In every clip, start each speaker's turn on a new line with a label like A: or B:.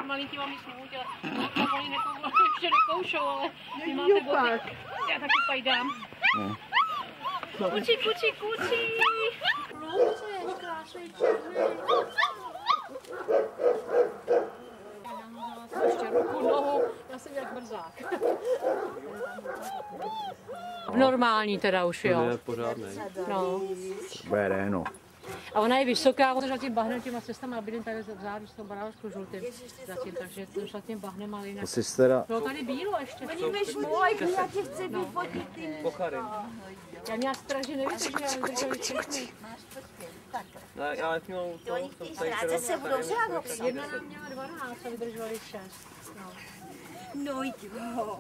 A: Malinký mám smůlu, ale ještě nekoušou, ale vy máte boty. Já taky pajdám. Kuci, kuci, kuci. Lovce, krásný černý. Ještě ruku, nohu, já jsem jak mrzák. Normální teda už, jo.
B: To je pořádný.
A: No.
C: Bere, no.
A: A ona je vysoká, ona šla tím bahnem těma cestama a bydlím tady vzadu s tou barážkou žlutým zatím, takže to šla tím bahnem a jinak.
C: To si teda...
A: Bylo tady bílo ještě.
D: Oni mi šmolajky, já tě chci vyfotit.
B: Pochary.
A: Já měla strach, že nevydrží, ale vydrželi všechny.
B: Já měl to,
D: Ráce se budou žádat.
A: Jedna nám měla 12 a vydržovali 6. No.
D: No jo.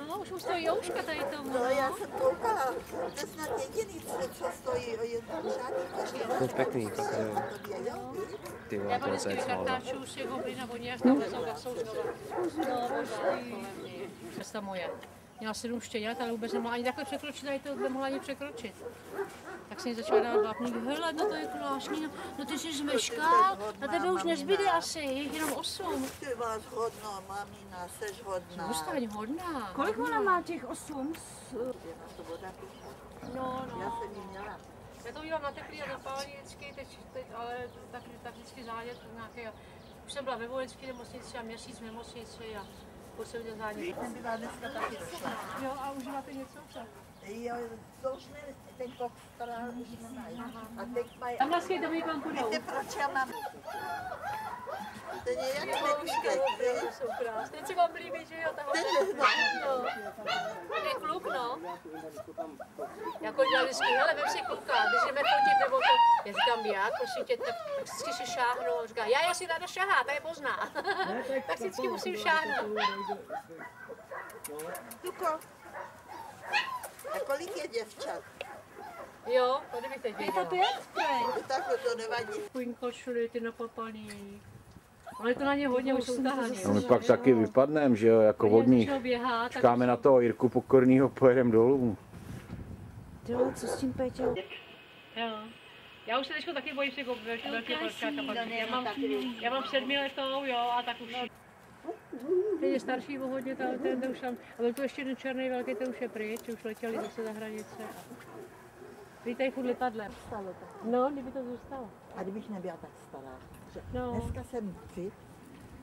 A: No, už mu stojí jouška tady tomu.
D: No, já jsem koukala, to je snad jediný, co stojí o jednu žádný.
B: to je pěkný, takže ty
A: Já
B: vole,
A: mám
B: to
A: vždycky
B: je smála.
A: vykartáčů z těch hoblin a oni jak tam lezou, tak jsou znova. No, cesta moje. Měla 7 štěňat, ale vůbec nemohla ani takhle překročit, tady to nemohla ani překročit. Tak jsem jí začala dávat vápník, hele, no to je zvláštní, no ty jsi zmeškal, na tebe už nezbyde asi, je jenom 8.
D: Ty máš hodno, mamina, seš hodná.
A: Zůstaň hodná.
E: Kolik ona má těch 8?
A: No, no.
D: Já jsem jí měla.
A: Já to mívám na teplý a zapálení vždycky, teď, ale tak vždycky zánět nějaký. Už jsem byla ve vojenské nemocnici a měsíc v nemocnici a furt jsem měl zánět.
D: Jsem byla dneska taky došla.
A: Jo, a užíváte něco?
D: Jo, to už ne, ten kok stará už nemají. A teď mají...
A: Tam na skej Dominikánku jdou.
D: Víte, proč já mám... To je jak neduštěk,
A: Jsou krásné. Teď se vám líbí, že jo? Tahle no. To je kluk, no. Jako dělali vždycky, hele, vem si kluka, když jdeme fotit, nebo to, já říkám, jak, prosím tě, tak vždycky si šáhnu, a říká, já si ráda šahá, ta je pozná. Tak vždycky musím šáhnout.
D: Tuko. A kolik je děvčat?
A: Jo, tady bych teď věděla.
D: Takhle to nevadí.
A: Půjnko šli, ty napapaný. Ale to na ně hodně už jsou tahaný.
C: A my pak taky vypadneme, že jo, jako vodních. Čekáme na toho Jirku Pokornýho, pojedeme dolů.
E: Tylo, co s tím Péťou?
A: Jo. Já už se teďko taky bojím těch velkých prčáka. Já mám 7letou, jo, a tak už. Ten je starší o hodně, ten už tam, a byl tu ještě jeden černý velký, ten už je pryč, už letěli zase za hranice. Víte, furt letadlem. No, kdyby to zůstalo.
D: A kdybych nebyla tak stará.
A: No.
D: Dneska jsem fit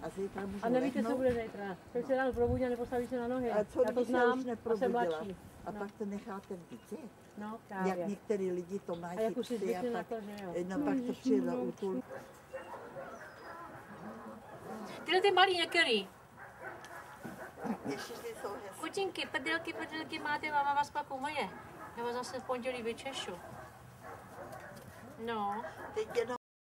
D: a zítra můžu
A: A nevíte,
D: lehnout.
A: co bude zítra. Teď se ráno probudí a nepostaví se na nohy.
D: A co
A: Já to
D: kdyby se
A: znám,
D: už
A: a jsem
D: neprobudila?
A: mladší.
D: A pak to necháte v bytě?
A: No,
D: Jak
A: právě.
D: některý lidi to mají
A: A jak už si
D: psy
A: zvykli na
D: pak,
A: to, že jo.
D: no, pak to přijde do útulku.
A: Tyhle ty malý některý.
D: Ježiši, jsou hezké.
A: Kutinky, prdylky máte, máma vás pak umoje. Já vás zase v pondělí vyčešu. No.
D: Teď jenom